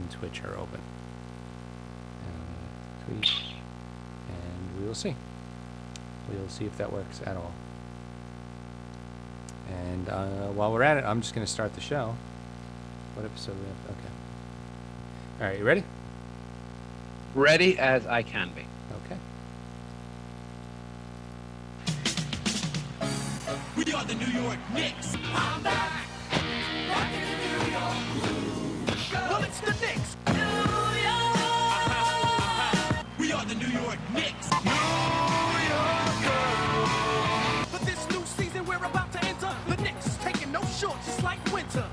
and Twitch are open. Tweet, and we will see. We will see if that works at all. And while we're at it, I'm just going to start the show. What episode do we have? Okay. All right, you ready? Ready as I can be. Okay. We are the New York Knicks. I'm back. Rocking New York. Well, it's the Knicks. New York. We are the New York Knicks. New York. But this new season we're about to enter, the Knicks taking no shorts just like winter.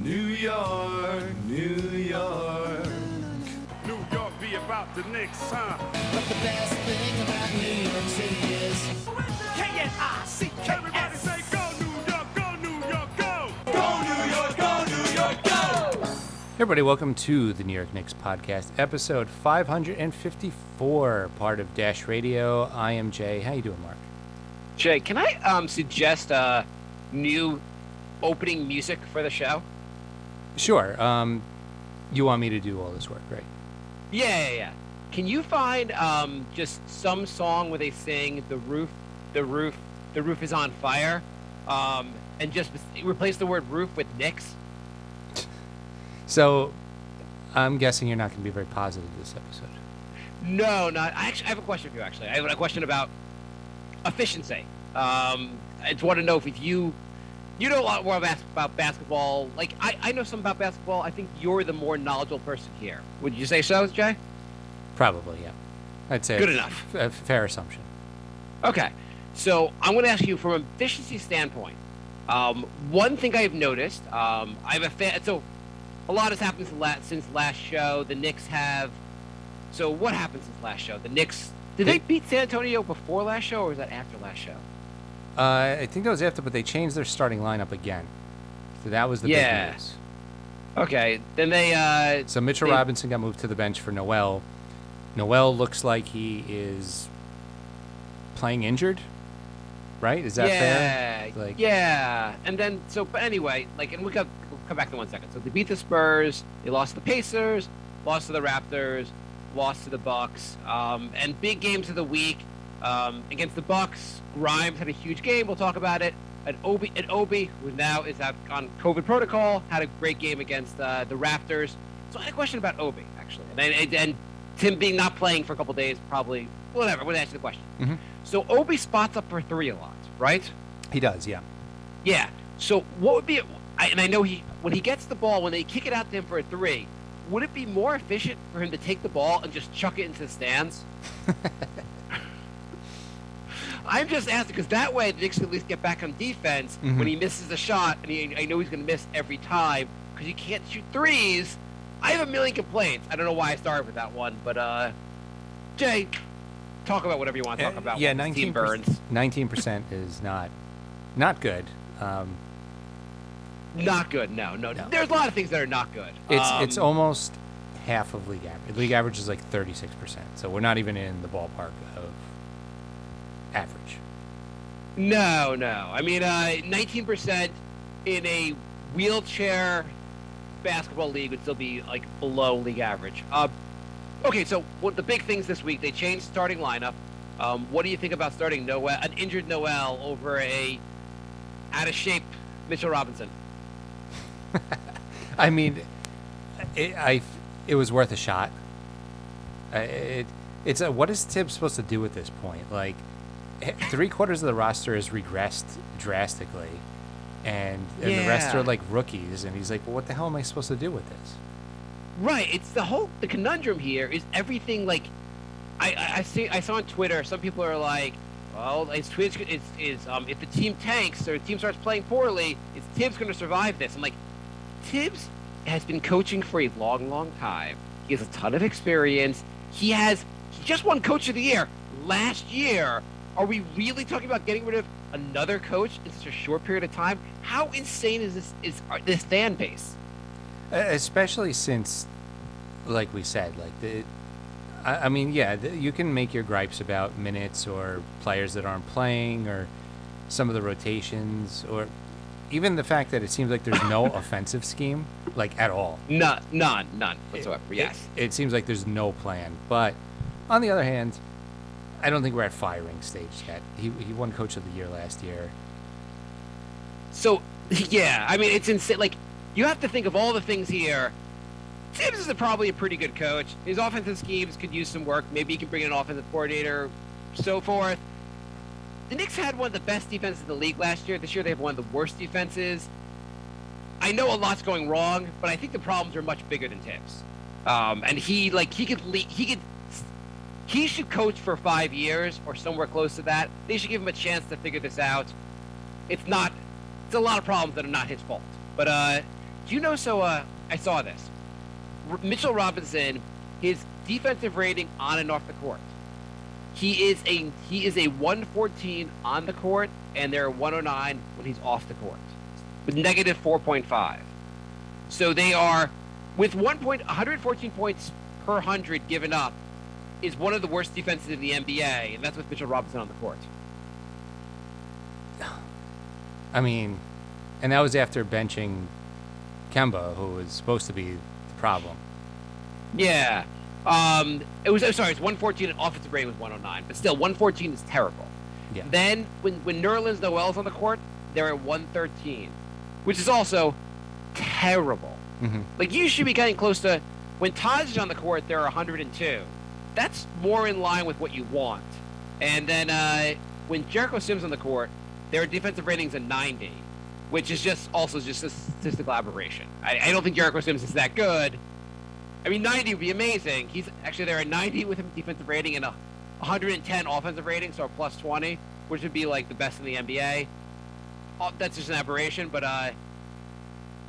New York, New York. New York be about the Knicks, huh? But the best thing about New York City is K-N-I-C-K-S. Everybody say go New York, go New York, go! Go New York, go New York, go! Hey everybody, welcome to the New York Knicks podcast, episode 554, part of Dash Radio. I am Jay. How you doing, Mark? Jay, can I suggest new opening music for the show? Sure. You want me to do all this work, right? Yeah. Can you find just some song where they sing the roof is on fire, and just replace the word roof with Knicks? So, I'm guessing you're not going to be very positive this episode. No, not. I have a question for you. Actually, I have a question about efficiency. I just want to know if you know a lot more about basketball. Like I know some about basketball. I think you're the more knowledgeable person here. Would you say so, Jay? Probably, yeah. I'd say Good enough. A fair assumption. Okay, so I'm going to ask you from an efficiency standpoint. One thing I've noticed, I'm a fan. So a lot has happened since last show. The Knicks have. So what happened since last show? The Knicks did they beat San Antonio before last show, or was that after last show? I think that was after, but they changed their starting lineup again. So that was the big news. Okay, then they. So Mitchell Robinson got moved to the bench for Noel. Noel looks like he is playing injured, right? Is that fair? Like, yeah. And then, but anyway, and we'll come back in 1 second. So they beat the Spurs, they lost to the Pacers, lost to the Raptors, lost to the Bucks, and big games of the week against the Bucks. Grimes had a huge game. We'll talk about it. And Obi, who now is out on COVID protocol, had a great game against the Raptors. So I had a question about Obi, actually, and Tim being not playing for a couple days, probably whatever. I'm going to answer the question. Mm-hmm. So Obi spots up for three a lot, right? He does, yeah. Yeah. So what would be? And I know when he gets the ball, when they kick it out to him for a three, would it be more efficient for him to take the ball and just chuck it into the stands? I'm just asking because that way the Knicks can at least get back on defense when he misses a shot, and I know he's going to miss every time because you can't shoot threes. I have a million complaints. I don't know why I started with that one, but Jay, talk about whatever you want to talk about. Yeah, 19% is not good. Not good. No. There's a lot of things that are not good. It's almost half of league average. League average is like 36%, so we're not even in the ballpark of average. No. I mean, 19% in a wheelchair basketball league would still be below league average. Okay, so the big things this week, they changed starting lineup. What do you think about starting an injured Noel over a out of shape Mitchell Robinson? I mean, it was worth a shot. What is Tibbs supposed to do at this point? Like, 3/4 of the roster has regressed drastically, and the rest are like rookies. And he's like, well, what the hell am I supposed to do with this? Right. It's the conundrum here is everything like I saw on Twitter. Some people are like, well, if the team tanks or the team starts playing poorly, is Tibbs going to survive this? I'm like, Tibbs has been coaching for a long time. He has a ton of experience. He just won Coach of the Year last year. Are we really talking about getting rid of another coach in such a short period of time? How insane is this fan base? Especially since, like we said, you can make your gripes about minutes or players that aren't playing or some of the rotations, even the fact that it seems like there's no offensive scheme, like at all. None whatsoever. Yes. It seems like there's no plan. But on the other hand, I don't think we're at firing stage yet. He won Coach of the Year last year. So, yeah, I mean, it's insane. Like, you have to think of all the things here. Simmons is probably a pretty good coach. His offensive schemes could use some work. Maybe he can bring in an offensive coordinator, so forth. The Knicks had one of the best defenses in the league last year. This year they have one of the worst defenses. I know a lot's going wrong, but I think the problems are much bigger than Tibbs. And he should coach for 5 years or somewhere close to that. They should give him a chance to figure this out. It's a lot of problems that are not his fault. But do you know? So I saw this. Mitchell Robinson, his defensive rating on and off the court. He is a 114 on the court, and they're 109 when he's off the court, with negative 4.5. So they are, with 114 points per 100 given up, is one of the worst defenses in the NBA, and that's with Mitchell Robinson on the court. I mean, and that was after benching Kemba, who was supposed to be the problem. Yeah. It's 114 and offensive rating was 109, but still 114 is terrible. Yeah. Then when Nerlens Noel's on the court, they're at 113, which is also terrible. Mm-hmm. Like, you should be getting close to, when Taj is on the court, they're 102. That's more in line with what you want. And then when Jericho Sims on the court, their defensive ratings are 90, which is just a statistical aberration. I don't think Jericho Sims is that good. I mean, 90 would be amazing. He's actually there at 90 with him defensive rating and a 110 offensive rating, so a plus 20, which would be like the best in the NBA. That's just an aberration, but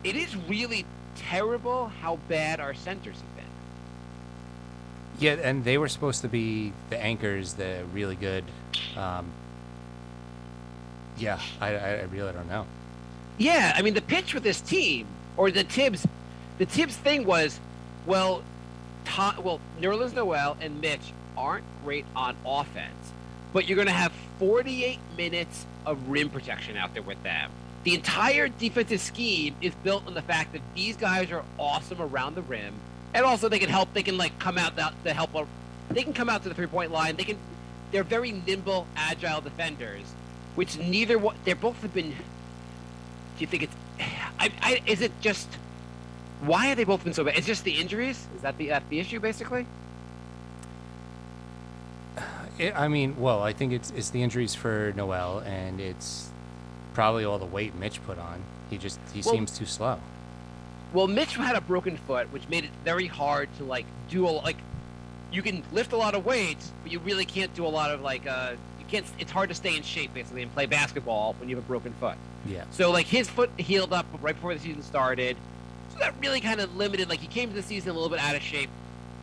it is really terrible how bad our centers have been. Yeah, and they were supposed to be the anchors, the really good. Yeah, I really don't know. Yeah, I mean, the pitch with this team, or the Tibbs thing was, well, Nerlens Noel and Mitch aren't great on offense, but you're going to have 48 minutes of rim protection out there with them. The entire defensive scheme is built on the fact that these guys are awesome around the rim, and also they can help. They can come out to help. They can come out to the 3-point line. They're very nimble, agile defenders, which they both have been. Do you think it's? Is it just? Why have they both been so bad? It's just the injuries? Is that the issue, basically? I think it's the injuries for Noel, and it's probably all the weight Mitch put on. He seems too slow. Well, Mitch had a broken foot, which made it very hard to do you can lift a lot of weights, but you really can't do a lot of you can't. It's hard to stay in shape basically and play basketball when you have a broken foot. Yeah. So his foot healed up right before the season started. So that really kind of limited. He came to the season a little bit out of shape.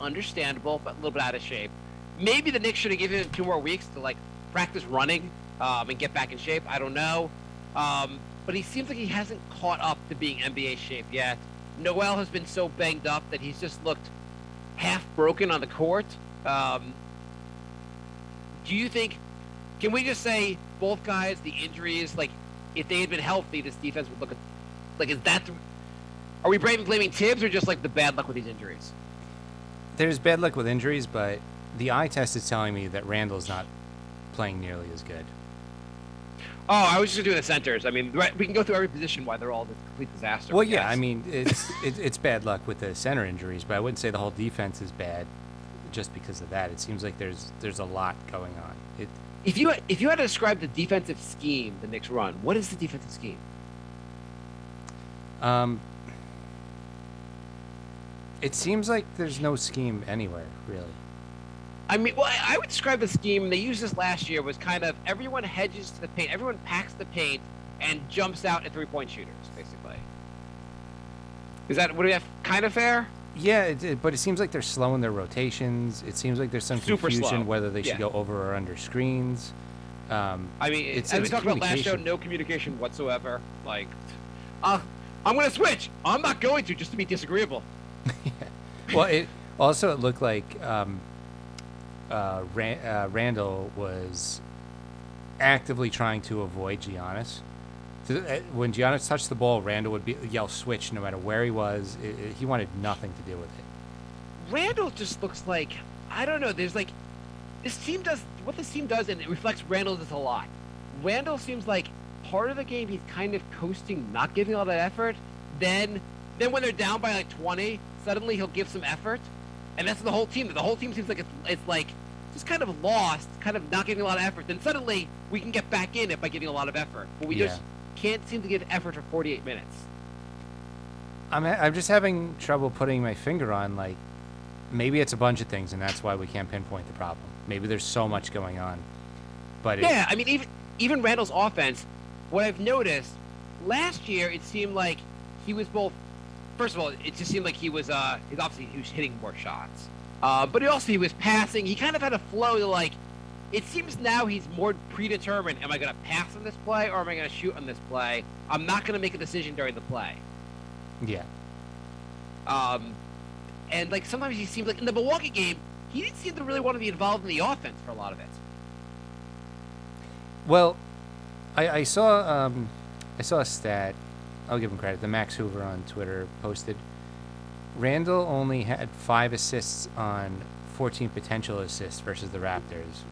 Understandable, but a little bit out of shape. Maybe the Knicks should have given him 2 more weeks to practice running and get back in shape. I don't know. But he seems like he hasn't caught up to being NBA shape yet. Noel has been so banged up that he's just looked half broken on the court. Do you think? Can we just say both guys, the injuries, if they had been healthy, this defense would look is that? Are we blaming Tibbs or just the bad luck with these injuries? There's bad luck with injuries, but the eye test is telling me that Randall's not playing nearly as good. Oh, I was just doing the centers. I mean, we can go through every position why they're all a complete disaster. Well, yeah, I mean, it's bad luck with the center injuries, but I wouldn't say the whole defense is bad just because of that. It seems like there's a lot going on. If you had to describe the defensive scheme the Knicks run, what is the defensive scheme? It seems like there's no scheme anywhere, really. I mean, well, I would describe the scheme, they used this last year, was kind of everyone hedges to the paint, everyone packs the paint and jumps out at 3-point shooters, basically. Would we have kind of fair? Yeah, but it seems like they're slowing their rotations. It seems like there's some confusion whether they should go over or under screens. I mean, as we talked about last show, no communication whatsoever. I'm going to switch. I'm not going to, just to be disagreeable. Yeah. Well, it looked like Randall was actively trying to avoid Giannis, When Giannis touched the ball, Randall would yell switch no matter where he was. He wanted nothing to do with it. Randall just looks like, I don't know, there's like, this team does and it reflects Randall does a lot. Randall seems like part of the game he's kind of coasting, not giving all that effort. Then when they're down by like 20, suddenly he'll give some effort. And that's the whole team. The whole team seems like it's like just kind of lost, kind of not giving a lot of effort. Then suddenly we can get back in it by giving a lot of effort. But we just can't seem to give effort for 48 minutes. I'm just having trouble putting my finger on, like, maybe it's a bunch of things, and that's why we can't pinpoint the problem. Maybe there's so much going on. But yeah, I mean, even Randall's offense, what I've noticed, last year it seemed like he was both, first of all, it just seemed like he was hitting more shots. But he was passing. He kind of had a flow to, like, it seems now he's more predetermined. Am I going to pass on this play or am I going to shoot on this play? I'm not going to make a decision during the play. Yeah. And, like, sometimes he seems like in the Milwaukee game, he didn't seem to really want to be involved in the offense for a lot of it. Well, I saw a stat. I'll give him credit. The Max Hoover on Twitter posted Randall only had 5 assists on 14 potential assists versus the Raptors,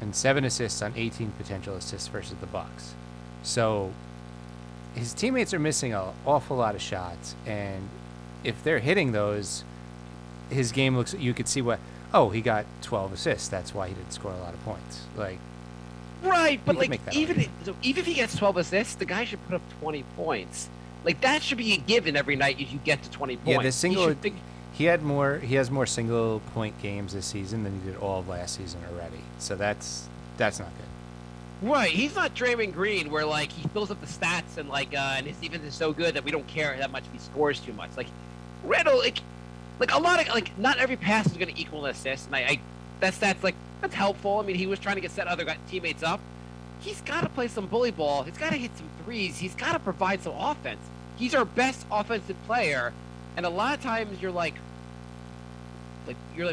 and 7 assists on 18 potential assists versus the Bucks. So his teammates are missing an awful lot of shots, and if they're hitting those, his game looks. You could see he got 12 assists. That's why he didn't score a lot of points. Like. Right, but like even if he gets 12 assists, the guy should put up 20 points. Like that should be a given every night if you get to 20 points. Yeah, he has more single point games this season than he did all of last season already. So that's not good. Right, he's not Draymond Green where like he fills up the stats and like and his defense is so good that we don't care that much if he scores too much. Like Randall, like a lot of like not every pass is going to equal an assist, and that's helpful. I mean, he was trying to get other teammates up. He's got to play some bully ball. He's got to hit some threes. He's got to provide some offense. He's our best offensive player, and a lot of times you're like,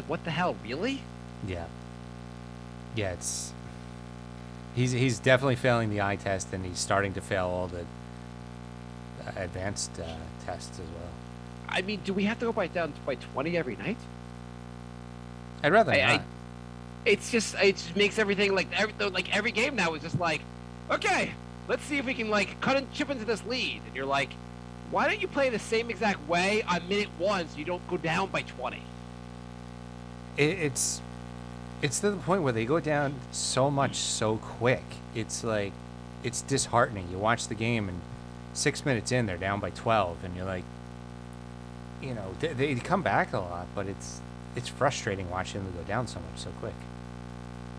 what the hell, really? Yeah. Yeah, he's definitely failing the eye test, and he's starting to fail all the advanced tests as well. I mean, do we have to go down by 20 every night? I'd rather not. It just makes everything like every game now is just like, okay, let's see if we can like cut and chip into this lead. And you're like, why don't you play the same exact way on minute 1 so you don't go down by 20? It's to the point where they go down so much so quick. It's like, it's disheartening. You watch the game and 6 minutes in, they're down by 12, and you're like, you know, they come back a lot, but it's frustrating watching them go down so much so quick.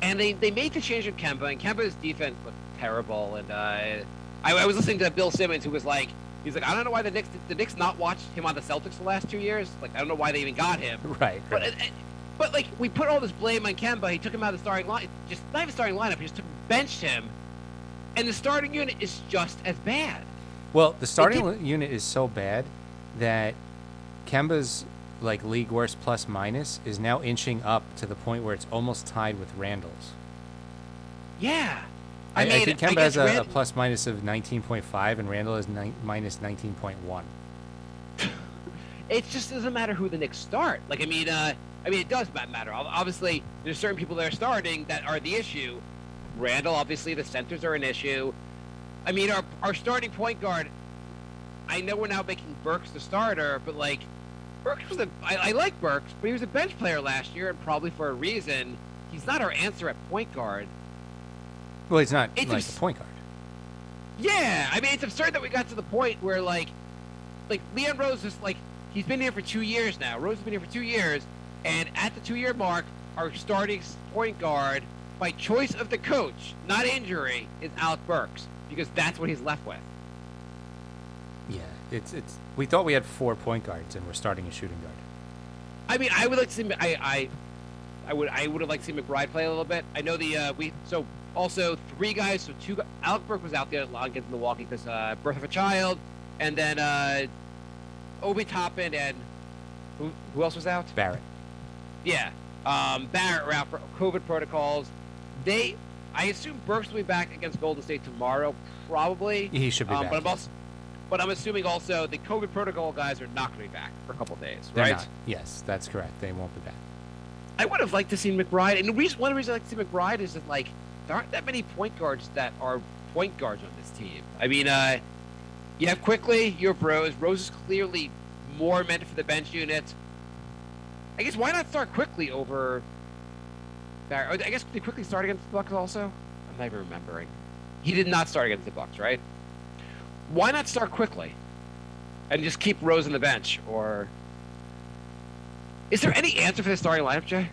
And they made the change with Kemba, and Kemba's defense looked terrible. And I was listening to Bill Simmons, who was like, he's like, I don't know why the Knicks not watched him on the Celtics the last 2 years. Like, I don't know why they even got him. Right. But like, we put all this blame on Kemba. He took him out of the starting line, just not even starting lineup. He just benched him, and the starting unit is just as bad. Well, the starting unit is so bad that Kemba's like league worst plus minus is now inching up to the point where it's almost tied with Randall's. Yeah. I think Kemba has a plus minus of 19.5 and Randall is minus 19.1. It just doesn't matter who the Knicks start. Like, I mean, it does matter. Obviously, there's certain people that are starting that are the issue. Randall, obviously, the centers are an issue. I mean, our starting point guard, I know we're now making Burks the starter, but like, Burks I like Burks, but he was a bench player last year, and probably for a reason. He's not our answer at point guard. Well, he's not like the point guard. Yeah, I mean, it's absurd that we got to the point where like Leon Rose is like, he's been here for 2 years now. Rose has been here for 2 years, and at the 2-year mark, our starting point guard, by choice of the coach, not injury, is Alec Burks, because that's what he's left with. Yeah, it's. We thought we had 4 point guards, and we're starting a shooting guard. I mean, I would like to see. I would have liked to see McBride play a little bit. I know also 3 guys. So 2. Alec Burks was out there against Milwaukee because birth of a child, and then Obi Toppin and who else was out? Barrett. Yeah, Barrett were out for COVID protocols. I I assume Burks will be back against Golden State tomorrow, probably. He should be back. But I'm assuming also the COVID protocol guys are not going to be back for a couple of days, They're right? not. Yes, that's correct. They won't be back. I would have liked to see McBride, and one reason I like to see McBride is that like there aren't that many point guards that are point guards on this team. I mean, you have Quickly, you have Rose. Rose is clearly more meant for the bench unit. I guess why not start Quickly over? I guess did Quickly start against the Bucks also? I'm not even remembering. He did not start against the Bucks, right? Why not start Quickly and just keep Rose on the bench? Or is there any answer for the starting lineup, Jay?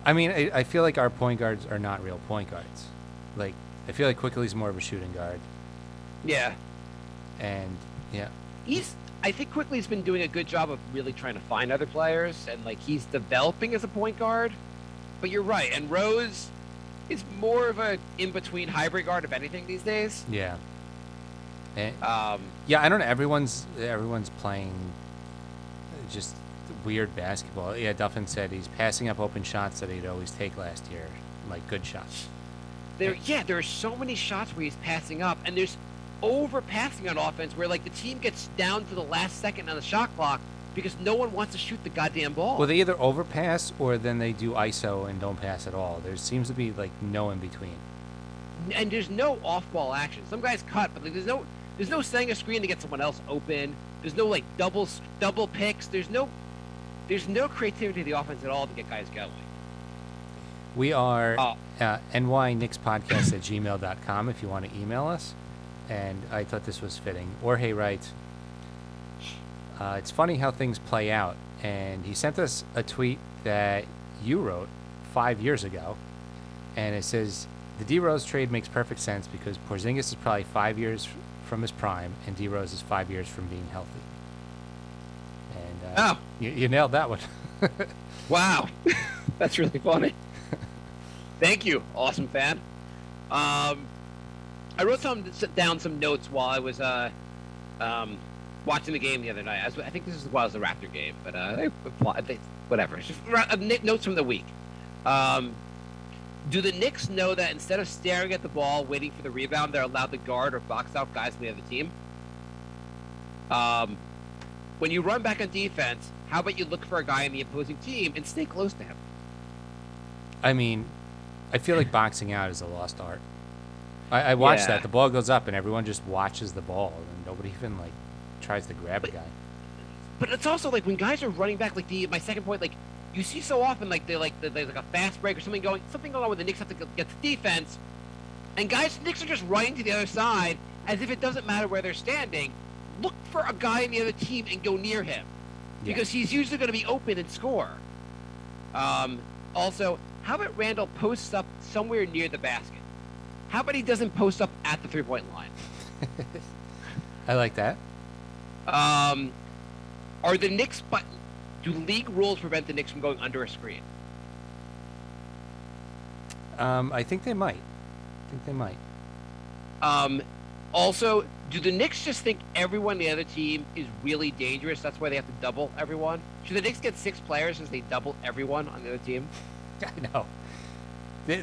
I mean, I feel like our point guards are not real point guards. Like, I feel like Quickly's more of a shooting guard. Yeah. And, yeah. I think Quickly's been doing a good job of really trying to find other players, and, like, he's developing as a point guard. But you're right, and Rose is more of a in-between hybrid guard, if anything, these days. Yeah. And, Um, yeah, I don't know. Everyone's playing just weird basketball. Yeah, Duffin said he's passing up open shots that he'd always take last year, like good shots. there are so many shots where he's passing up, and there's overpassing on offense where, like, the team gets down to the last second on the shot clock because no one wants to shoot the goddamn ball. Well, they either overpass or then they do ISO and don't pass at all. There seems to be, like, no in between. And there's no off-ball action. Some guys cut, but like, there's no setting a screen to get someone else open. There's no like double picks. There's no creativity to the offense at all to get guys going. We are nyknickspodcast@gmail.com if you want to email us. And I thought this was fitting. Jorge writes, it's funny how things play out. And he sent us a tweet that you wrote 5 years ago. And it says, the D-Rose trade makes perfect sense because Porzingis is probably 5 years from his prime, and D-Rose is 5 years from being healthy. And you nailed that one. Wow. That's really funny. Thank you, awesome fan. I wrote down some notes while I was watching the game the other night. I think this is while it was the Raptor game, but whatever. It's just notes from the week. Do the Knicks know that instead of staring at the ball, waiting for the rebound, they're allowed to guard or box out guys on the other team? When you run back on defense, how about you look for a guy in the opposing team and stay close to him? I mean, I feel like boxing out is a lost art. I watched that. The ball goes up, and everyone just watches the ball, and nobody even, like, tries to grab a guy. But it's also, like, when guys are running back, like, my second point, like, you see so often, like, there's like a fast break or something going on where the Knicks have to get to defense, and the Knicks are just running to the other side as if it doesn't matter where they're standing. Look for a guy in the other team and go near him, because he's usually going to be open and score. Also, how about Randall posts up somewhere near the basket? How about he doesn't post up at the three-point line? I like that. Are the Knicks... Do league rules prevent the Knicks from going under a screen? I think they might. Also, do the Knicks just think everyone on the other team is really dangerous? That's why they have to double everyone? Should the Knicks get 6 players since they double everyone on the other team? I know. They're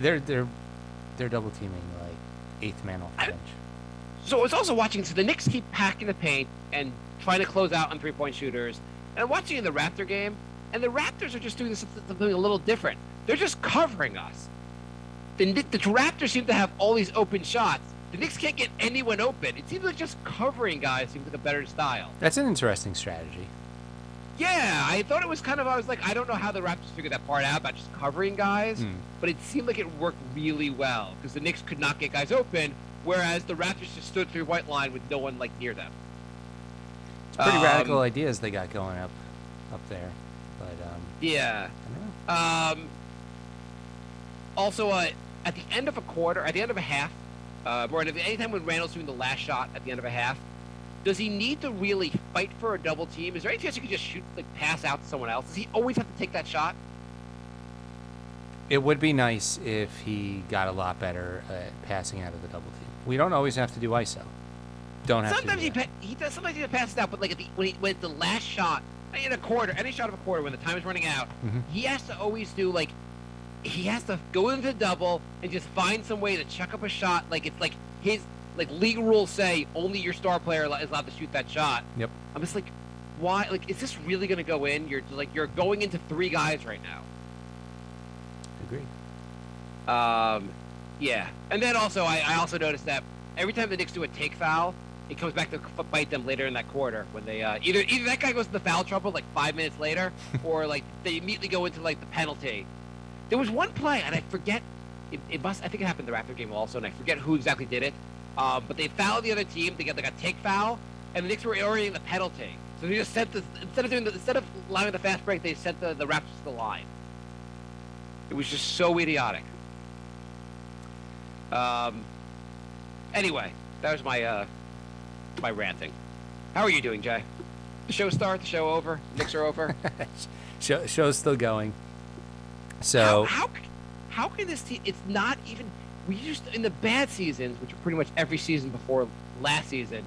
double teaming like 8th man off the bench. So I was also watching. So the Knicks keep packing the paint and trying to close out on 3-point shooters. And I'm watching in the Raptor game, and the Raptors are just doing something a little different. They're just covering us. The Raptors seem to have all these open shots. The Knicks can't get anyone open. It seems like just covering guys seems like a better style. That's an interesting strategy. Yeah, I thought it was kind of, I was like, I don't know how the Raptors figured that part out about just covering guys, but it seemed like it worked really well because the Knicks could not get guys open, whereas the Raptors just stood through white line with no one like near them. It's pretty radical ideas they got going up there, but yeah. I don't know. Also, at the end of a quarter, at the end of a half, or anytime when Randall's doing the last shot at the end of a half, does he need to really fight for a double team? Is there any chance he could just shoot, like, pass out to someone else? Does he always have to take that shot? It would be nice if he got a lot better at passing out of the double team. We don't always have to do ISO. Sometimes he does. Sometimes he passes out, but like when the last shot in a quarter, any shot of a quarter, when the time is running out, he has to always do like he has to go into the double and just find some way to chuck up a shot. Like it's like his league rules say only your star player is allowed to shoot that shot. Yep. I'm just like, why? Like, is this really gonna go in? You're going into 3 guys right now. Agreed. Yeah. And then also, I also noticed that every time the Knicks do a take foul, it comes back to bite them later in that quarter when they either that guy goes into foul trouble like 5 minutes later, or like they immediately go into like the penalty. There was one play, and I forget. I think it happened in the Raptor game also, and I forget who exactly did it. But they fouled the other team. They got like a take foul, and the Knicks were already in the penalty. So they just sent instead of allowing the fast break, they sent the Raptors to the line. It was just so idiotic. Anyway, that was my my ranting. How are you doing, Jay? The show start, the show over, Knicks are over. Show's still going. So how can this team? It's not even. We used to, in the bad seasons, which were pretty much every season before last season,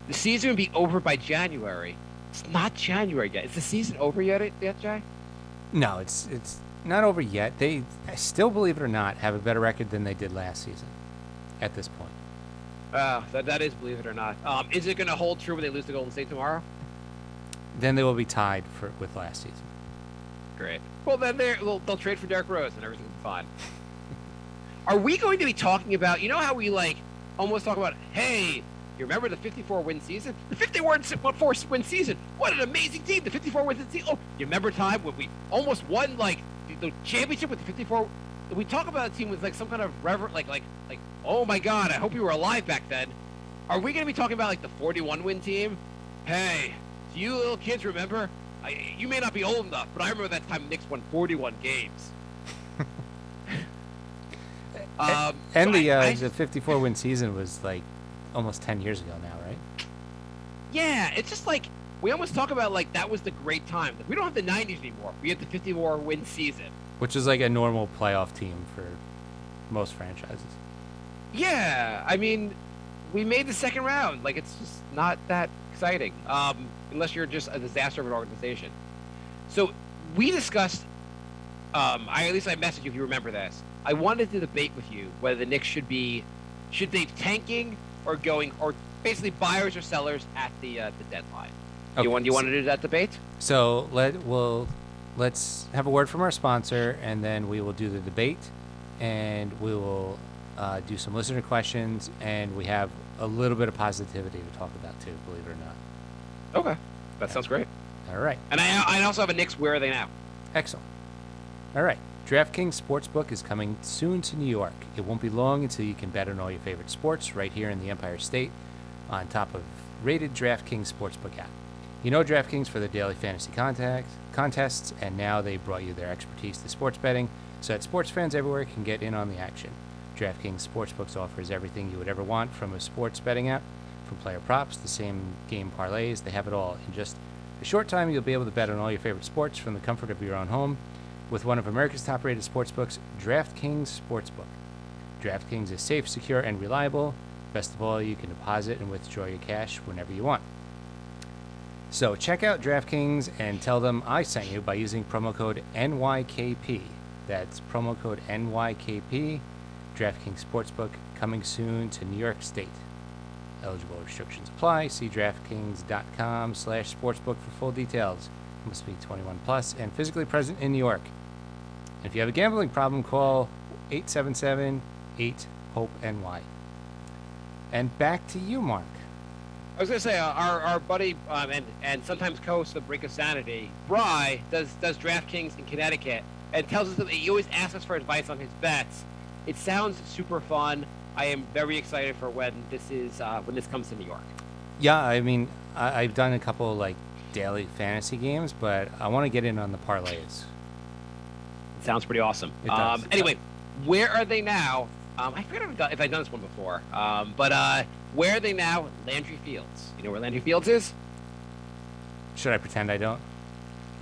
the season would be over by January. It's not January yet. Is the season over yet, Jay? no, it's not over yet. They still, believe it or not, have a better record than they did last season. At this point. That is, believe it or not. Is it going to hold true when they lose to Golden State tomorrow? Then they will be tied with last season. Great. Well, then they'll trade for Derrick Rose and everything will be fine. Are we going to be talking about, you know how we almost talk about, hey, you remember the 54-win season? The 54-win season. What an amazing team. The 54-win season. Oh, you remember time when we almost won the championship with the 54? We talk about a team with some kind of reverent, like, oh my God, I hope you were alive back then. Are we going to be talking about the 41-win team? Hey, do you little kids remember? You may not be old enough, but I remember that time Knicks won 41 games. The 54-win season was almost 10 years ago now, right? Yeah, it's just we almost talk about that was the great time. We don't have the 90s anymore. We have the 54-win season. Which is a normal playoff team for most franchises. Yeah, I mean, we made the second round. It's just not that exciting, unless you're just a disaster of an organization. So we discussed. I messaged you if you remember this. I wanted to debate with you whether the Knicks should they tanking or basically buyers or sellers at the deadline. Okay. You want to do that debate? So let's have a word from our sponsor, and then we will do the debate, and we will do some listener questions, and we have a little bit of positivity to talk about too, believe it or not. Okay, that sounds great. All right. And I also have a Knicks. Where are they now? Excellent. All right. DraftKings Sportsbook is coming soon to New York. It won't be long until you can bet on all your favorite sports right here in the Empire State on top of rated DraftKings Sportsbook app. You know DraftKings for their daily fantasy contests, and now they brought you their expertise to sports betting so that sports fans everywhere can get in on the action. DraftKings Sportsbooks offers everything you would ever want from a sports betting app, from player props to same-game parlays. They have it all. In just a short time, you'll be able to bet on all your favorite sports from the comfort of your own home with one of America's top-rated sportsbooks, DraftKings Sportsbook. DraftKings is safe, secure, and reliable. Best of all, you can deposit and withdraw your cash whenever you want. So check out DraftKings and tell them I sent you by using promo code NYKP. That's promo code NYKP. DraftKings Sportsbook coming soon to New York State. Eligible restrictions apply. See DraftKings.com/sportsbook for full details. Must be 21 plus and physically present in New York. And if you have a gambling problem, call 877-8-HOPE-NY. And back to you, Mark. I was going to say, our buddy and sometimes co-host of Brink of Sanity, Bry, does DraftKings in Connecticut and tells us that he always asks us for advice on his bets. It sounds super fun. I am very excited for when this comes to New York. Yeah, I mean, I've done a couple daily fantasy games, but I want to get in on the parlays. It sounds pretty awesome. It does. Anyway, where are they now? I forget if I've done this one before. But where are they now? Landry Fields. You know where Landry Fields is? Should I pretend I don't?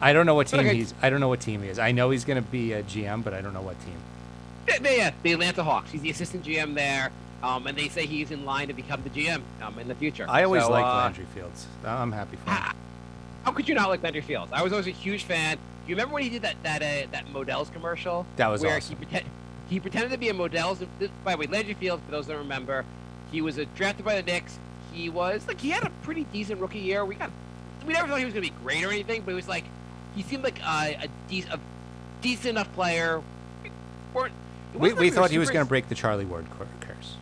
I don't know what team Okay. I don't know what team he is. I know he's going to be a GM, but I don't know what team. Yeah, the Atlanta Hawks. He's the assistant GM there, and they say he's in line to become the GM in the future. I always liked Landry Fields. I'm happy for him. How could you not like Landry Fields? I was always a huge fan. You remember when he did that Modell's commercial? That was where awesome. He pretended to be a Modell's. By the way, Landry Fields, for those that don't remember, he was drafted by the Knicks. He had a pretty decent rookie year. We never thought he was going to be great or anything, but he seemed like a decent enough player. We thought he was going to break the Charlie Ward curse.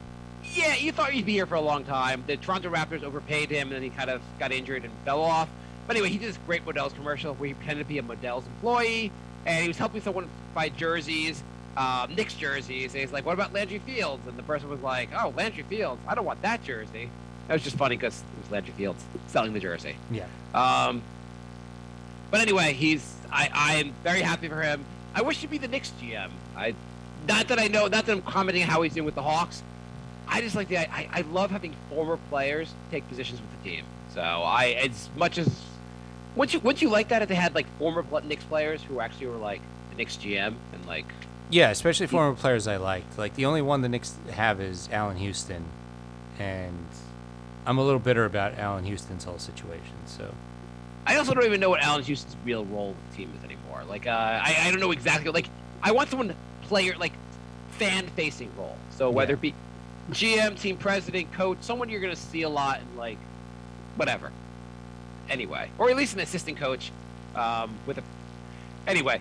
Yeah, you thought he'd be here for a long time. The Toronto Raptors overpaid him, and then he kind of got injured and fell off. But anyway, he did this great Modell's commercial where he pretended to be a Modell's employee, and he was helping someone buy jerseys, Knicks jerseys. And he's like, "What about Landry Fields?" And the person was like, "Oh, Landry Fields, I don't want that jersey." That was just funny because it was Landry Fields selling the jersey. Yeah. But anyway, I am very happy for him. I wish he'd be the Knicks GM. Not that I'm commenting on how he's doing with the Hawks. I just like I love having former players take positions with the team. So as much as once you like that, if they had like former Knicks players who actually were like the Knicks GM and like. Yeah, especially former players I liked. Like the only one the Knicks have is Allen Houston, and I'm a little bitter about Allen Houston's whole situation. So. I also don't even know what Allen Houston's real role with the team is anymore. Like I don't know exactly. Like I want someone fan-facing role. So whether it be GM, team president, coach, someone you're going to see a lot and like whatever. Anyway, or at least an assistant coach Anyway,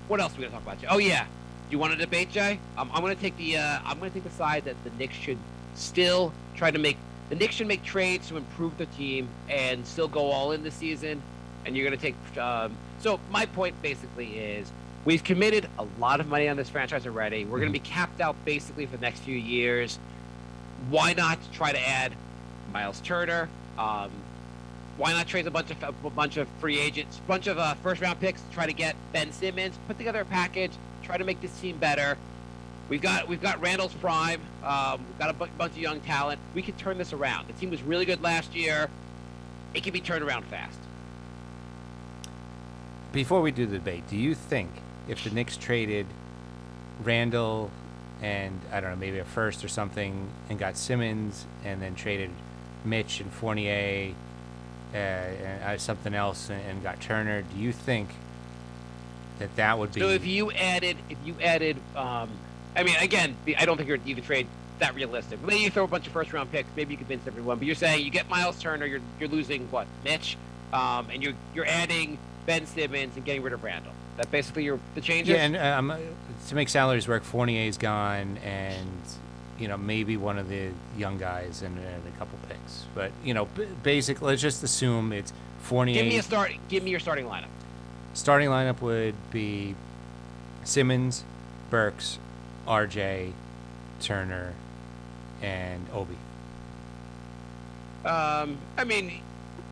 what else are we going to talk about, Jay? Oh yeah, you want to debate, Jay? I'm going to take the side that the Knicks should still try to make trades to improve the team and still go all in this season. And you're going to take so my point basically is we've committed a lot of money on this franchise already. We're going to be capped out basically for the next few years. Why not try to add Miles Turner? Why not trade a bunch of free agents, bunch of first-round picks to try to get Ben Simmons, put together a package, try to make this team better. We've got Randall's prime. We've got a bunch of young talent. We can turn this around. The team was really good last year. It can be turned around fast. Before we do the debate, do you think if the Knicks traded Randall and, I don't know, maybe a first or something and got Simmons and then traded Mitch and Fournier and something else and got Turner, do you think that would be... So if you added, I mean, again, I don't think you could trade that realistic. Maybe you throw a bunch of first-round picks, maybe you convince everyone. But you're saying you get Miles Turner, you're losing what, Mitch, and you're adding Ben Simmons and getting rid of Randall. That basically the changes. Yeah, and to make salaries work, Fournier's gone, and maybe one of the young guys and a couple picks. But basically, let's just assume it's Fournier. Give me your starting lineup. Starting lineup would be Simmons, Burks, RJ, Turner, and Obi. I mean,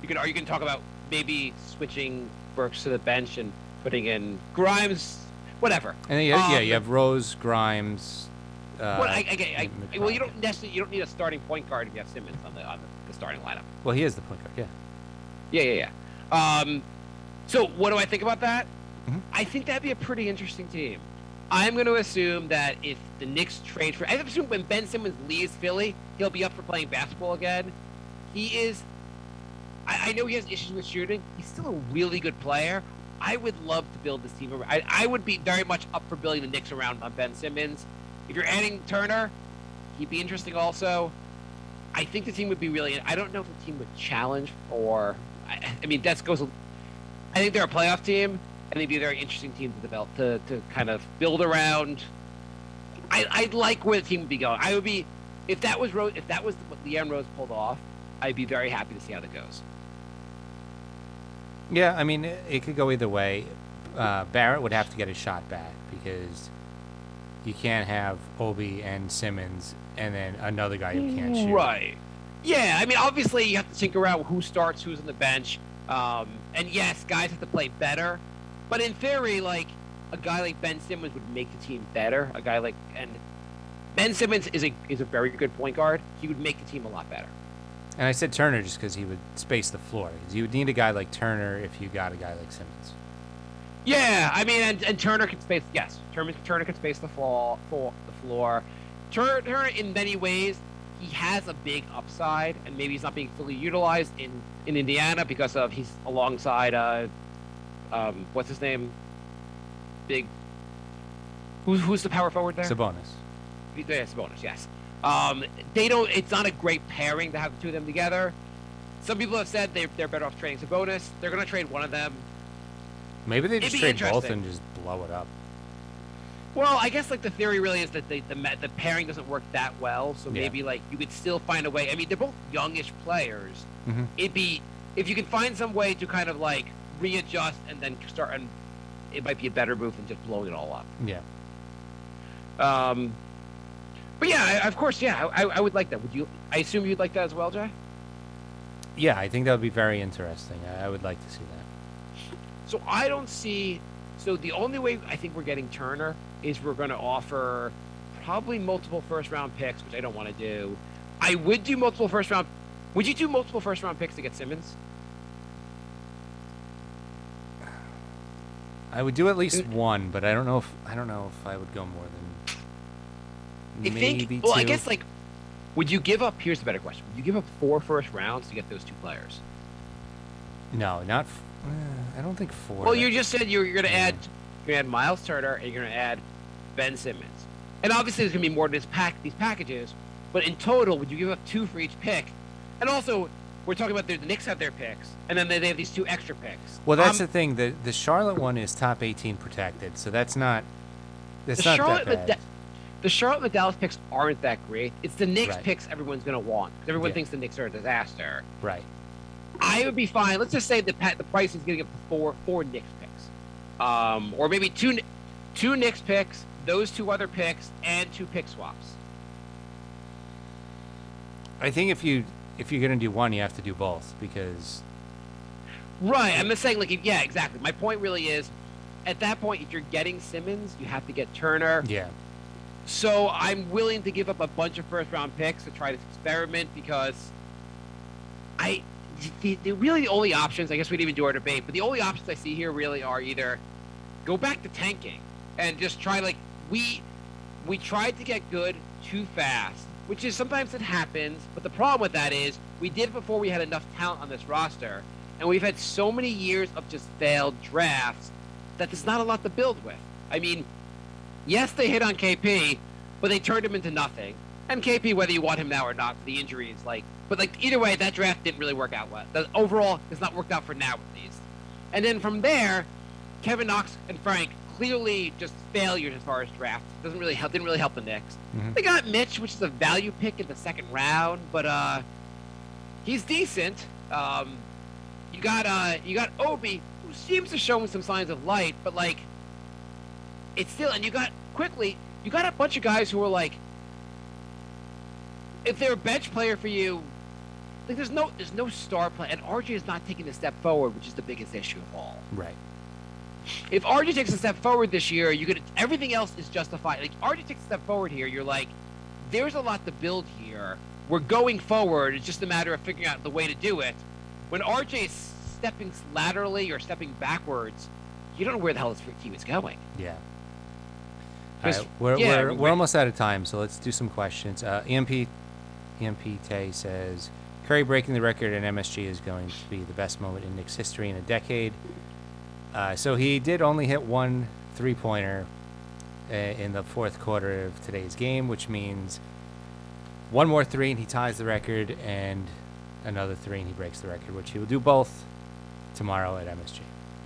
you can talk about maybe switching Burks to the bench and putting in Grimes, whatever. And then you have Rose, Grimes. Well, you don't need a starting point guard if you have Simmons on the starting lineup. Well, he is the point guard, yeah. So what do I think about that? Mm-hmm. I think that'd be a pretty interesting team. I'm going to assume that if the Knicks trade I assume when Ben Simmons leaves Philly, he'll be up for playing basketball again. He is. I know he has issues with shooting. He's still a really good player. I would love to build this team. I would be very much up for building the Knicks around on Ben Simmons. If you're adding Turner, he'd be interesting also. I think the team would be really... I don't know if the team would challenge or... I mean, that goes... I think they're a playoff team, and they'd be a very interesting team to develop, to kind of build around. I'd like where the team would be going. I would be... If that was what Leon Rose pulled off, I'd be very happy to see how that goes. Yeah, I mean, it could go either way. Barrett would have to get a shot back because you can't have Obi and Simmons and then another guy who can't shoot. Right. Yeah, I mean, obviously you have to tinker out who starts, who's on the bench. And yes, guys have to play better. But in theory, like, a guy like Ben Simmons would make the team better. And Ben Simmons is a very good point guard. He would make the team a lot better. And I said Turner just because he would space the floor. Because you would need a guy like Turner if you got a guy like Simmons. Yeah, I mean, and Turner can space. Yes, Turner can space the floor. Turner, in many ways, he has a big upside, and maybe he's not being fully utilized in Indiana because of he's alongside what's his name? Big. Who's the power forward there? Sabonis. Yeah, Sabonis. Yes. They don't. It's not a great pairing to have the two of them together. Some people have said they're better off trading Sabonis. They're going to trade one of them. Maybe they It'd just be trade both interesting. and just blow it up. Well, I guess like the theory really is that the pairing doesn't work that well. So Yeah. maybe like you could still find a way. I mean, they're both youngish players. Mm-hmm. It'd be if you can find some way to kind of like readjust and then start, and it might be a better move than just blowing it all up. Yeah. But yeah, of course, yeah, I would like that. Would you? I assume you'd like that as well, Jay. Yeah, I think that would be very interesting. I would like to see that. So I don't see. So the only way I think we're getting Turner is we're going to offer probably multiple first-round picks, which I don't want to do. I would do multiple first-round. Would you do multiple first-round picks to get Simmons? I would do at least one, but I don't know if I would go more than I maybe think. Well, two. I guess like, would you give up? Here's the better question: would you give up 4 first rounds to get those 2 players? No, not. I don't think 4. Well, you just said you're going to add Miles Turner and you're going to add Ben Simmons, and obviously there's going to be more to these packages. But in total, would you give up 2 for each pick? And also, we're talking about the Knicks have their picks, and then they have these 2 extra picks. Well, that's the thing. The Charlotte one is top 18 protected, so that's not. That's The not Charlotte, that bad. the Charlotte and the Dallas picks aren't that great. It's the Knicks Right. picks everyone's going to want. Everyone Yeah. thinks the Knicks are a disaster. Right. I would be fine. Let's just say the price is getting up to 4 Knicks picks, or maybe two Knicks picks, those 2 other picks, and 2 pick swaps. I think if you're gonna do one, you have to do both because. Right. I'm just saying, like, yeah, exactly. My point really is, at that point, if you're getting Simmons, you have to get Turner. Yeah. So I'm willing to give up a bunch of first-round picks to try to experiment because really the only options, I guess we didn't even do our debate, but the only options I see here really are either go back to tanking and just try, like, we tried to get good too fast, which is sometimes it happens, but the problem with that is we did it before we had enough talent on this roster, and we've had so many years of just failed drafts that there's not a lot to build with. I mean, yes, they hit on KP, but they turned him into nothing. And KP, whether you want him now or not, for the injuries, but either way, that draft didn't really work out well. Overall, it's not worked out for now, at least. And then from there, Kevin Knox and Frank clearly just failures as far as draft. Didn't really help the Knicks. Mm-hmm. They got Mitch, which is a value pick in the 2nd round, but he's decent. You got Obi, who seems to show some signs of light, but it's still. And you got a bunch of guys who are if they're a bench player for you, there's no star play, and RJ is not taking a step forward, which is the biggest issue of all. Right. If RJ takes a step forward this year, everything else is justified. Like RJ takes a step forward here, you're like, there's a lot to build here. We're going forward. It's just a matter of figuring out the way to do it. When RJ is stepping laterally or stepping backwards, you don't know where the hell this team is going. Yeah. All Because- right, we're yeah, we're almost out of time, so let's do some questions. EMP Tay says Curry breaking the record in MSG is going to be the best moment in Knicks history in a decade. So he did only hit 1 3-pointer in the 4th quarter of today's game, which means 1 more 3 and he ties the record, and another 3 and he breaks the record, which he will do both tomorrow at MSG.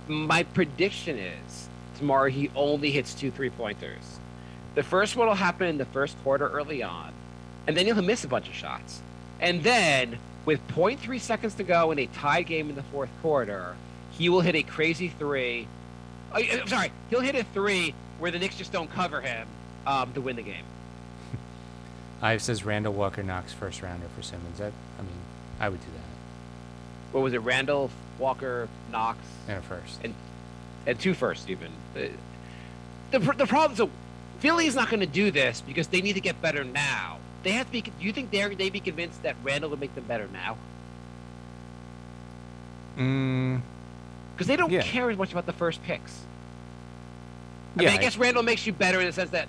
My prediction is tomorrow he only hits 2 3-pointers. The first one will happen in the 1st quarter early on, and then he'll miss a bunch of shots. And then, with 0.3 seconds to go in a tie game in the 4th quarter, he will hit a crazy 3. I'm sorry, he'll hit a 3 where the Knicks just don't cover him to win the game. Ive says Randall Walker Knox first rounder for Simmons. I would do that. What was it? Randall, Walker, Knox, And a first. and 2 firsts even. The problem, so Philly's not going to do this because they need to get better now. They have to be. Do you think they'd be convinced that Randall would make them better now? Because they don't Yeah. care as much about the first picks. I Yeah, mean, I guess Randall makes you better in the sense that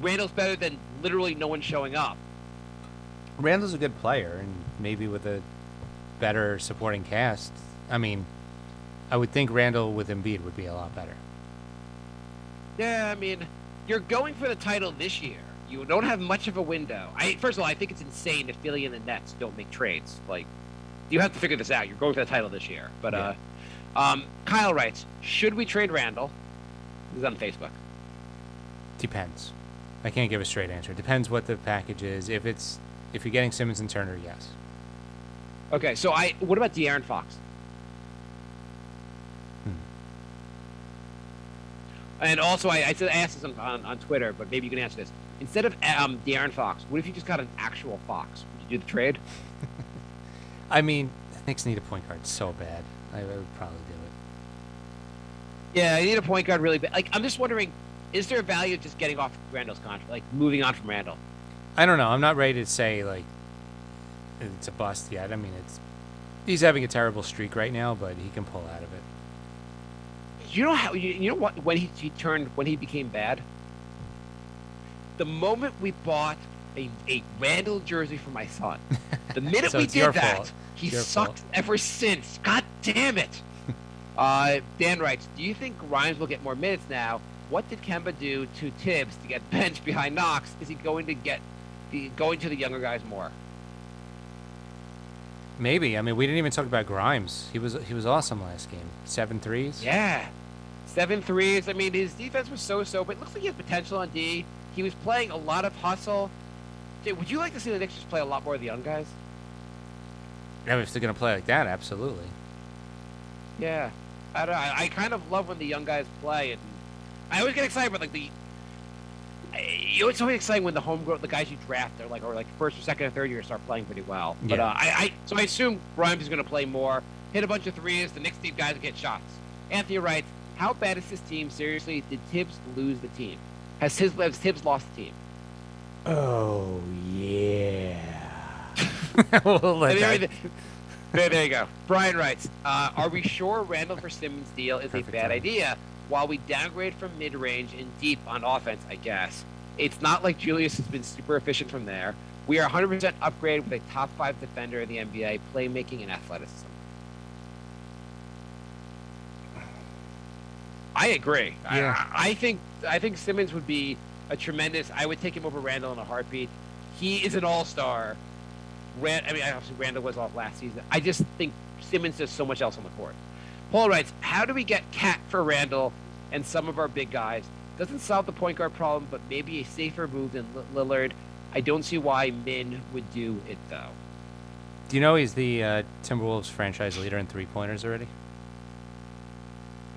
Randall's better than literally no one showing up. Randall's a good player, and maybe with a better supporting cast. I I would think Randall with Embiid would be a lot better. Yeah, I mean, you're going for the title this year. You don't have much of a window. First of all, I think it's insane if Philly and the Nets don't make trades. Like, you have to figure this out. You're going for the title this year. But Kyle writes, should we trade Randall? This is on Facebook. Depends. I can't give a straight answer. Depends what the package is. If you're getting Simmons and Turner, yes. Okay, so what about De'Aaron Fox? And also, I asked this on Twitter, but maybe you can answer this. Instead of De'Aaron Fox, what if you just got an actual Fox? Would you do the trade? I mean, the Knicks need a point guard so bad. I would probably do it. Yeah, you need a point guard really bad. Like, I'm just wondering, is there a value of just getting off Randall's contract, like moving on from Randall? I don't know. I'm not ready to say, like, it's a bust yet. I mean, he's having a terrible streak right now, but he can pull out of it. You know how you know what when he became bad? The moment we bought a Randall jersey for my son. The minute So we it's your did that, fault. he Your sucked fault. ever since. God damn it. Dan writes, do you think Grimes will get more minutes now? What did Kemba do to Tibbs to get benched behind Knox? Is he going to going to the younger guys more? Maybe. I mean, we didn't even talk about Grimes. He was awesome last game. 7 threes. Yeah. 7 threes. I mean, his defense was so-so, but it looks like he has potential on D. He was playing a lot of hustle. Dude, would you like to see the Knicks just play a lot more of the young guys? Yeah, if they're gonna play like that, absolutely. Yeah. I don't know. I kind of love when the young guys play, and I always get excited about it's always exciting when the guys you draft are like first or second or third year start playing pretty well. But Yeah. So I assume Grimes is going to play more, hit a bunch of threes. The Knicks need guys to get shots. Anthony writes, how bad is this team? Seriously, did Tibbs lose the team? Has Tibbs lost the team? Oh yeah. We'll let that- There you go. Brian writes, are we sure Randall for Simmons deal is Perfect a bad timing. idea? While we downgrade from mid-range and deep on offense, I guess. It's not like Julius has been super efficient from there. We are 100% upgraded with a top 5 defender in the NBA, playmaking and athleticism. I agree. Yeah. I think Simmons would be a tremendous. I would take him over Randall in a heartbeat. He is an all-star. Obviously Randall was off last season. I just think Simmons does so much else on the court. Paul writes, how do we get Cat for Randall and some of our big guys? Doesn't solve the point guard problem, but maybe a safer move than Lillard. I don't see why Min would do it, though. Do you know he's the Timberwolves franchise leader in three-pointers already?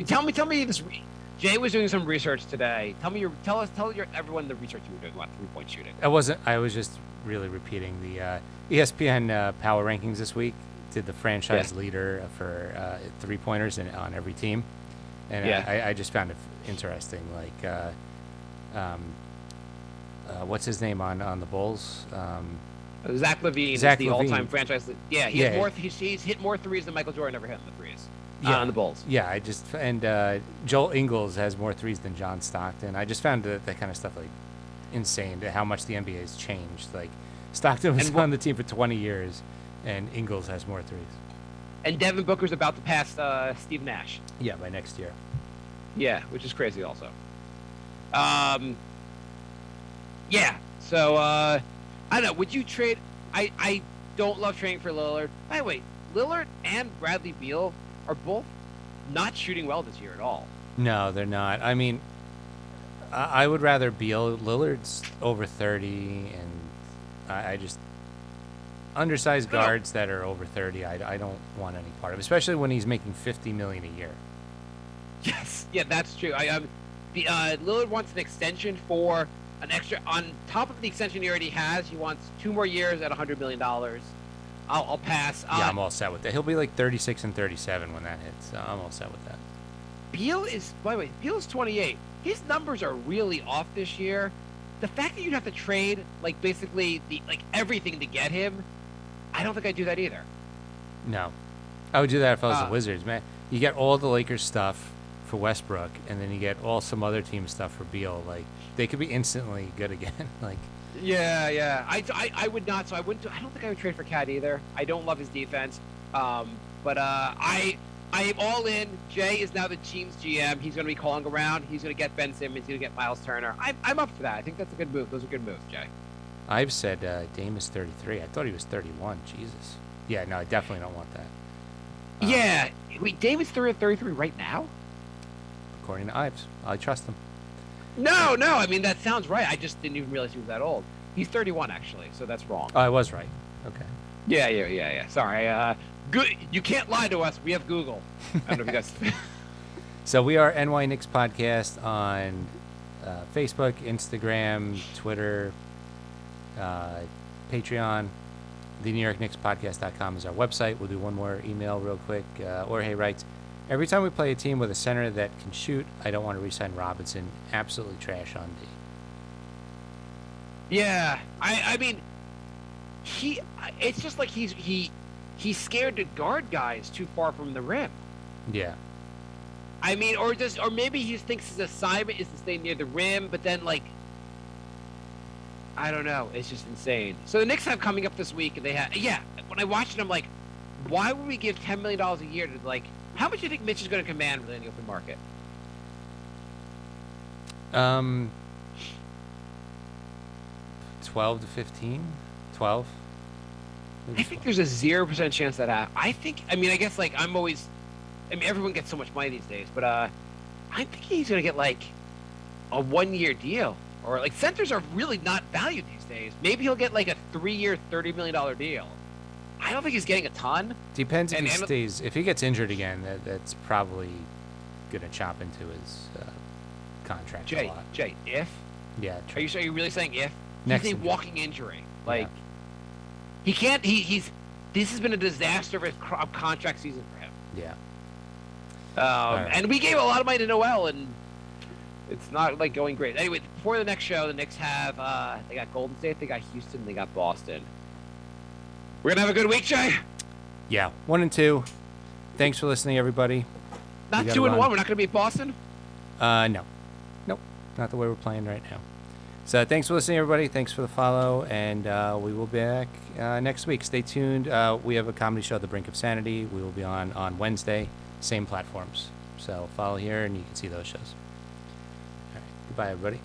Tell me this. Jay was doing some research today. Tell everyone the research you were doing about three-point shooting. I was just really repeating the ESPN power rankings this week. Did the franchise leader for three-pointers on every team. And I just found it interesting. Like, what's his name on the Bulls? Zach LaVine Zach is the LaVine. all-time franchise. Yeah, he's hit more threes than Michael Jordan ever hit in the threes. On the Bulls. Yeah, Joel Ingles has more threes than John Stockton. I just found that kind of stuff like insane. How much the NBA has changed. Like Stockton was on the team for 20 years, and Ingles has more threes. And Devin Booker's about to pass Steve Nash. Yeah, by next year. Yeah, which is crazy also. Yeah, so, I don't know. Would you trade? I don't love trading for Lillard. By the way, Lillard and Bradley Beal are both not shooting well this year at all. No, they're not. I mean, I would rather Beal. Lillard's over 30, and I just undersized guards that are over 30. I don't want any part of, especially when he's making $50 million a year. Yes, yeah, that's true. Lillard wants an extension for an extra on top of the extension he already has. He wants 2 more years at $100 million. I'll pass. Yeah, I'm all set with that. He'll be like 36 and 37 when that hits. So I'm all set with that. By the way, Beal's 28. His numbers are really off this year. The fact that you'd have to trade basically everything to get him, I don't think I'd do that either. No, I would do that if I was the Wizards, man. You get all the Lakers stuff for Westbrook, and then you get all some other team stuff for Beal. Like they could be instantly good again. Like. Yeah. I would not. So I wouldn't. I don't think I would trade for Cat either. I don't love his defense. But I I am all in. Jay is now the team's GM. He's going to be calling around. He's going to get Ben Simmons. He's going to get Miles Turner. I'm up for that. I think that's a good move. Those are good moves, Jay. I've said Dame is 33. I thought he was 31. Jesus. Yeah, no, I definitely don't want that. Yeah. Wait, Dame is 33 right now? According to Ives. I trust him. No. I mean, that sounds right. I just didn't even realize he was that old. He's 31, actually, so that's wrong. Oh, I was right. Okay. Yeah. Sorry. Good. You can't lie to us. We have Google. I don't know if you guys... So we are NY Knicks Podcast on Facebook, Instagram, Twitter, Patreon. The New York Knicks Podcast.com is our website. We'll do one more email real quick. Jorge writes, every time we play a team with a center that can shoot, I don't want to re-sign Robinson. Absolutely trash on D. Yeah. I mean, it's just like he's scared to guard guys too far from the rim. Yeah. I mean, or maybe he thinks his assignment is to stay near the rim, but then I don't know. It's just insane. So the Knicks have coming up this week, and they have when I watched it, I'm like, why would we give $10 million a year to how much do you think Mitch is going to command within the open market? 12 to 15? 12? I think there's a 0% chance that I guess everyone gets so much money these days, but I'm thinking he's going to get a 1-year deal. Or centers are really not valued these days. Maybe he'll get a 3-year, $30 million deal. I don't think he's getting a ton. Depends if he stays. If he gets injured again, that's probably gonna chop into his contract a lot. Jay, if? Yeah. Are you really saying if? Next he's a injury. walking injury. Yeah. He can't. This has been a disaster of a contract season for him. Yeah. Right. And we gave a lot of money to Noel, and it's not going great. Anyway, before the next show, the Knicks have they got Golden State, they got Houston, they got Boston. We're gonna have a good week, Jay. Yeah. 1 and 2. Thanks for listening, everybody. Not 2 and 1. We're not gonna beat Boston. No. Nope. Not the way we're playing right now. So thanks for listening, everybody. Thanks for the follow, and we will be back next week. Stay tuned. We have a comedy show, The Brink of Sanity. We will be on Wednesday, same platforms. So follow here, and you can see those shows. All right. Goodbye, everybody.